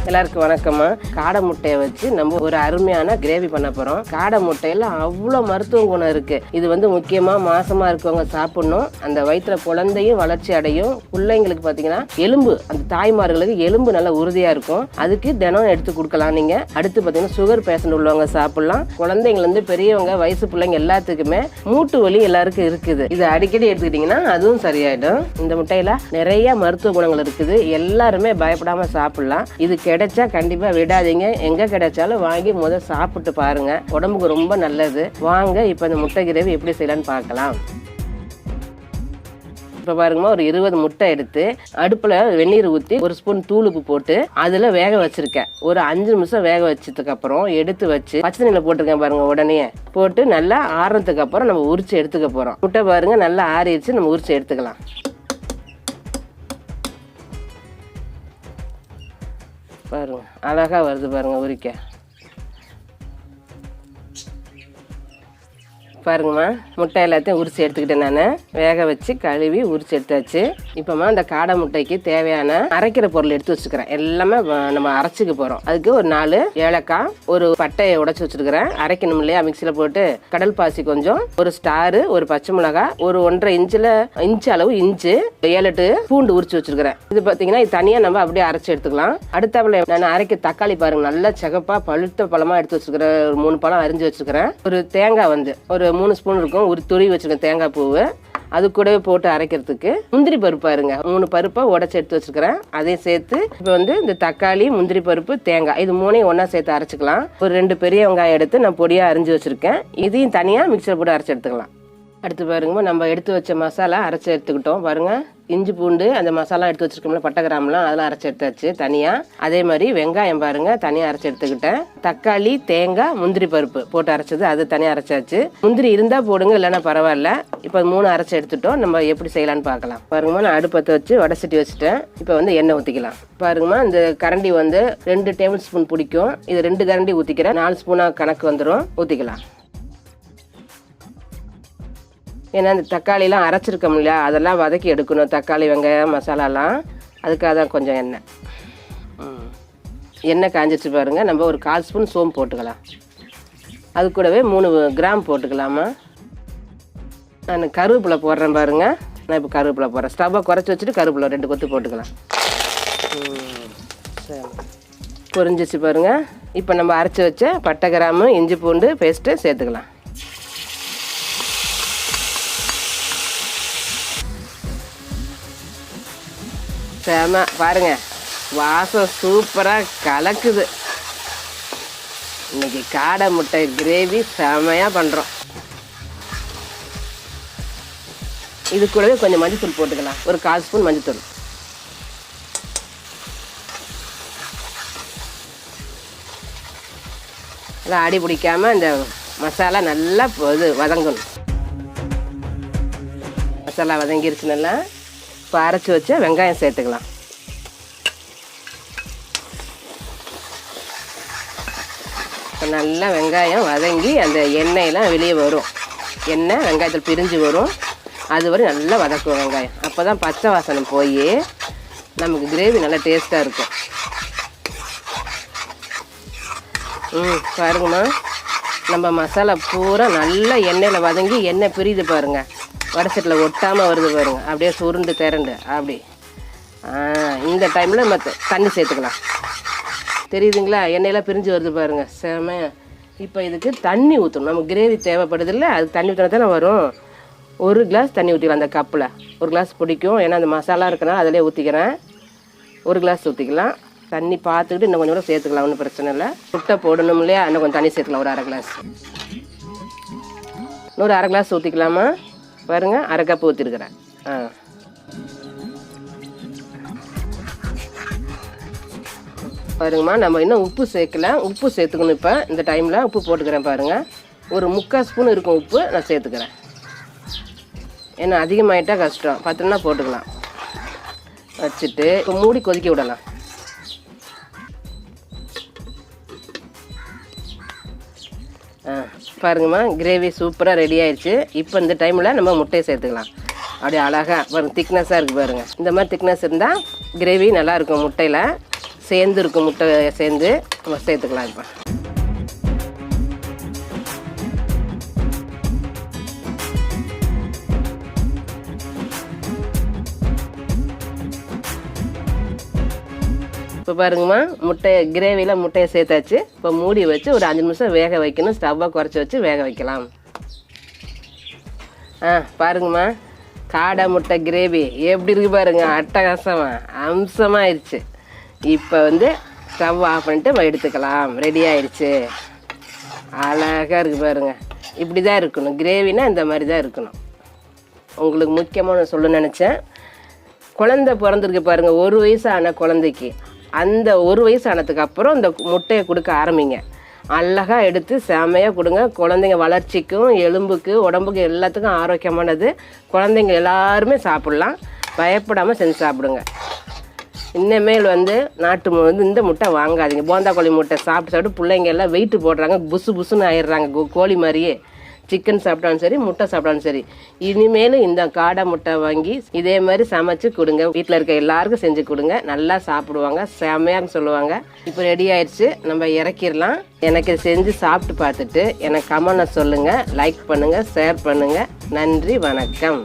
எல்லாருக்கும் வணக்கம்மா. காடை முட்டையை வச்சு நம்ம ஒரு அருமையான கிரேவி பண்ண போறோம். காடை முட்டையில அவ்வளோ மருத்துவ குணம் இருக்கு. இது முக்கியமா மாசமா இருக்கவங்க சாப்பிடணும். அந்த வயிற்றுல குழந்தையும் வளர்ச்சி அடையும். பிள்ளைங்களுக்கு பாத்தீங்கன்னா எலும்பு, அந்த தாய்மார்களுக்கு எலும்பு நல்லா உறுதியா இருக்கும். அதுக்கு தினம் எடுத்து கொடுக்கலாம். நீங்க அடுத்து பாத்தீங்கன்னா சுகர் பேஷண்ட் உள்ளவங்க சாப்பிடலாம். குழந்தைங்க இருந்து பெரியவங்க, வயசு பிள்ளைங்க எல்லாத்துக்குமே மூட்டு வலி எல்லாருக்கும் இருக்குது. இது அடிக்கடி எடுத்துக்கிட்டீங்கன்னா அதுவும் சரியாயிடும். இந்த முட்டையில நிறைய மருத்துவ குணங்கள் இருக்குது. எல்லாருமே பயப்படாம சாப்பிடலாம். இது கிடைச்சா கண்டிப்பா விடாதீங்க. எங்க கிடைச்சாலும் வாங்கி சாப்பிட்டு பாருங்க. உடம்புக்கு ரொம்ப நல்லது. வாங்க இப்ப இந்த முட்டை கிரேவி எப்படி செய்யலான்னு பார்க்கலாம். இப்போ பாருங்கம்மா, ஒரு 20 முட்டை எடுத்து அடுப்பில் வெந்நீர் ஊற்றி ஒரு ஸ்பூன் தூளுப்பு போட்டு அதில் வேக வச்சுருக்கேன். ஒரு 5 நிமிஷம் வேக வச்சதுக்கு அப்புறம் எடுத்து வச்சு பச்சை தண்ணியில் போட்டிருக்கேன் பாருங்க. உடனே போட்டு நல்லா ஆறுனதுக்கு அப்புறம் நம்ம உரிச்சு எடுத்துக்க போகிறோம். முட்டை பாருங்க நல்லா ஆறிடுச்சு. நம்ம உரிச்சு எடுத்துக்கலாம். பாருங்க அழகா வருது பாருங்க உரிக்க. பாருங்கம்மா, முட்டை எல்லாத்தையும் உரிச்சு எடுத்துக்கிட்டேன். நான் வேக வச்சு கழுவி உரிச்சு எடுத்தாச்சு. இப்போம்மா இந்த காடை முட்டைக்கு தேவையான அரைக்கிற பொருள் எடுத்து வச்சுக்கிறேன். எல்லாமே நம்ம அரைச்சிக்க போகிறோம். அதுக்கு ஒரு 4 ஏலக்காய், ஒரு பட்டையை உடைச்சி வச்சுருக்கிறேன். அரைக்கணும் இல்லையா, மிக்சியில் போட்டு கடல் பாசி கொஞ்சம், ஒரு ஸ்டாரு, ஒரு பச்சை மிளகாய், ஒரு 1.5 இன்ச்சு அளவு இஞ்சி, 7-8 பூண்டு உரிச்சு வச்சுருக்கிறேன். இது பார்த்தீங்கன்னா இது தனியாக நம்ம அப்படியே அரைச்சி எடுத்துக்கலாம். அடுத்தாப்புல நான் அரைக்க தக்காளி பாருங்க, நல்லா சிகப்பாக பழுத்த பழமாக எடுத்து வச்சுருக்கிறேன். ஒரு 3 பழம் அரிஞ்சு வச்சுருக்கிறேன். ஒரு தேங்காய் ஒரு 3 ஸ்பூன் இருக்கும். ஒரு துருவி வச்சிருக்கேன் தேங்காய் பூவு. அது கூடவே போட்டு அரைக்கிறதுக்கு முந்திரி பருப்பு பாருங்க, 3 பருப்பை உடச்சி எடுத்து வச்சிருக்கிறேன். அதையும் சேர்த்து இப்போ இந்த தக்காளி, முந்திரி பருப்பு, தேங்காய் இது 3ஐயும் ஒன்னா சேர்த்து அரைச்சிக்கலாம். ஒரு 2 பெரிய வெங்காயம் எடுத்து நான் பொடியா அரிஞ்சு வச்சிருக்கேன். இதையும் தனியா மிக்சர் போட்டு அரைச்சி எடுத்துக்கலாம். அடுத்து பாருங்க, நம்ம எடுத்து வச்ச மசாலா அரைச்சி எடுத்துக்கிட்டோம். பாருங்க, இஞ்சி பூண்டு அந்த மசாலா எடுத்து வச்சிருக்கோம்ல, பட்டை கிராம்லாம் அதெல்லாம் அரைச்சி எடுத்தாச்சு தனியா. அதே மாதிரி வெங்காயம் பாருங்க தனியா அரைச்சி எடுத்துக்கிட்டேன். தக்காளி, தேங்காய், முந்திரி பருப்பு போட்டு அரைச்சது அது தனியா அரைச்சாச்சு. முந்திரி இருந்தா போடுங்க, இல்லைன்னா பரவாயில்ல. இப்போ 3 அரைச்சி எடுத்துட்டோம். நம்ம எப்படி செய்யலான்னு பார்க்கலாம். பாருங்கம்மா, நான் அடுப்பத்தை வச்சு வடை சட்டி வச்சுட்டேன். இப்போ எண்ணெய் ஊற்றிக்கலாம். பாருங்கம்மா, இந்த கரண்டி 2 டேபிள் ஸ்பூன் பிடிக்கும். இது 2 கரண்டி ஊற்றிக்கிறேன். 4 ஸ்பூனாக கணக்கு வந்துடும். ஊற்றிக்கலாம். ஏன்னா இந்த தக்காளிலாம் அரைச்சிருக்கோம் இல்லையா, அதெல்லாம் வதக்கி எடுக்கணும். தக்காளி, வெங்காயம், மசாலாலாம். அதுக்காக தான் கொஞ்சம் எண்ணெய் காஞ்சிச்சு பாருங்க. நம்ம ஒரு 1/4 ஸ்பூன் சோம்பு போட்டுக்கலாம். அது கூடவே 3 கிராம் போட்டுக்கலாமா. நான் கருவேப்பிலை போடுறேன் பாருங்க. நான் இப்போ கருவேப்பிலை போடுறேன். ஸ்டவ்வை குறைச்சி வச்சுட்டு கருவேப்பிலை 2 கொத்து போட்டுக்கலாம். சரி, பொரிஞ்சிச்சு பாருங்க. இப்போ நம்ம அரைச்சி வச்ச பட்டை கிராமு, இஞ்சி பூண்டு பேஸ்ட்டு சேர்த்துக்கலாம். செம பாருங்க, வாசம் சூப்பராக கலக்குது. இன்னைக்கு காடை முட்டை கிரேவி செமையாக பண்ணுறோம். இது கூடவே கொஞ்சம் மஞ்சத்தூள் போட்டுக்கலாம். ஒரு 1/4 ஸ்பூன் மஞ்சத்தூள். எல்லாம் அடி பிடிக்காம இந்த மசாலா நல்லா வதங்கணும். மசாலா வதங்கிருச்சு நல்லா. இப்போ அரைச்சி வச்ச வெங்காயம் சேர்த்துக்கலாம். இப்போ நல்லா வெங்காயம் வதங்கி அந்த எண்ணெயெல்லாம் வெளியே வரும். எண்ணெய் வெங்காயத்தில் பிரிஞ்சு வரும். அது வரை நல்லா வதக்கும் வெங்காயம். அப்போ தான் பச்சை வாசனை போய் நமக்கு கிரேவி நல்லா டேஸ்ட்டாக இருக்கும். பாருங்கம்மா, நம்ம மசாலா பூரா நல்லா எண்ணெயில் வதங்கி எண்ணெய் பிரியுது பாருங்க. வடசட்டில் ஒட்டாமல் வருது பாருங்க. அப்படியே சுருண்டு திரண்டு அப்படி. இந்த டைமில் நம்ம தண்ணி சேர்த்துக்கலாம். தெரியுதுங்களா, எண்ணெயெல்லாம் பிரிஞ்சு வருது பாருங்க. செமையா. இப்போ இதுக்கு தண்ணி ஊற்றணும். நமக்கு கிரேவி தேவைப்படுது இல்லை, அது தண்ணி ஊற்றினா தானே வரும். 1 கிளாஸ் தண்ணி ஊற்றிக்கலாம். அந்த கப்பில் 1 கிளாஸ் பிடிக்கும். ஏன்னா அந்த மசாலா இருக்குன்னா அதிலே ஊற்றிக்கிறேன். 1 கிளாஸ் ஊற்றிக்கலாம். தண்ணி பார்த்துக்கிட்டு இன்னும் கொஞ்சம் கூட சேர்த்துக்கலாம். ஒன்றும் பிரச்சனை இல்லை. முட்டை போடணும் இல்லையா, இன்னும் கொஞ்சம் தண்ணி சேர்த்துக்கலாம். ஒரு 1/2 கிளாஸ். இன்னொரு 1/2 கிளாஸ் ஊற்றிக்கலாமா. பாருங்க, 1/2 கப் ஊற்றிருக்கிறேன். பாருங்கம்மா, நம்ம இன்னும் உப்பு சேர்க்கல. உப்பு சேர்த்துக்கணும். இப்போ இந்த டைமில் உப்பு போட்டுக்கிறேன் பாருங்க. ஒரு 3/4 ஸ்பூன் இருக்கும் உப்பு நான் சேர்த்துக்கிறேன். ஏன்னா அதிகமாகிட்டா கஷ்டம். 10னா போட்டுக்கலாம். வச்சுட்டு இப்போ மூடி கொதிக்க விடலாம். பாருங்கம்மா, கிரேவி சூப்பராக ரெடி ஆயிடுச்சு. இப்போ இந்த டைமில் நம்ம முட்டையை சேர்த்துக்கலாம். அப்படியே அழகாக பாருங்கள், திக்னஸாக இருக்குது பாருங்கள். இந்த மாதிரி திக்னஸ் இருந்தால் கிரேவி நல்லாயிருக்கும். முட்டையில் சேர்ந்து இருக்கும், முட்டை சேர்ந்து நம்ம சேர்த்துக்கலாம். இப்போ பாருங்கம்மா, கிரேவியில் முட்டையை சேர்த்தாச்சு. இப்போ மூடி வச்சு ஒரு 5 நிமிஷம் வேக வைக்கணும். ஸ்டவ்வை குறைச்சி வச்சு வேக வைக்கலாம். பாருங்கம்மா, காடை முட்டை கிரேவி எப்படி இருக்கு பாருங்க, அட்டகாசமாக அம்சமாகிடுச்சு. இப்போ ஸ்டவ் ஆஃப் பண்ணிட்டு எடுத்துக்கலாம். ரெடி ஆயிடுச்சு. அழகாக இருக்குது பாருங்க. இப்படி தான் இருக்கணும், கிரேவினா இந்த மாதிரி தான் இருக்கணும். உங்களுக்கு முக்கியமாக நான் சொல்ல நினச்சேன், குழந்தை பிறந்திருக்கு பாருங்கள், 1 வயசு ஆன குழந்தைக்கு, அந்த 1 வயசு ஆனதுக்கு அப்புறம் இந்த முட்டையை கொடுக்க ஆரம்பிங்க. அழகாக எடுத்து செமையாக கொடுங்க. குழந்தைங்க வளர்ச்சிக்கும் எலும்புக்கு உடம்புக்கு எல்லாத்துக்கும் ஆரோக்கியமானது. குழந்தைங்க எல்லாருமே சாப்பிட்லாம், பயப்படாமல் செஞ்சு சாப்பிடுங்க. இன்னமேல் நாட்டு இந்த முட்டை வாங்காதீங்க. போந்தா கோழி முட்டை சாப்பிட்டு பிள்ளைங்க எல்லாம் வெயிட்டு போடுறாங்க, புசு புசுன்னு ஆயிடுறாங்க. கோழி மாதிரியே சிக்கன் சாப்பிட்டாலும் சரி, முட்டை சாப்பிட்டாலும் சரி. இனிமேல் இந்த காடை முட்டை வாங்கி இதே மாதிரி சமைச்சு கொடுங்க. வீட்டில் இருக்க எல்லாருக்கும் செஞ்சு கொடுங்க, நல்லா சாப்பிடுவாங்க, செமையாக சொல்லுவாங்க. இப்போ ரெடி ஆயிடுச்சு, நம்ம இறக்கிடலாம். எனக்கு செஞ்சு சாப்பிட்டு பார்த்துட்டு எனக்கு கமெண்ட்ல சொல்லுங்கள், லைக் பண்ணுங்கள், ஷேர் பண்ணுங்கள். நன்றி, வணக்கம்.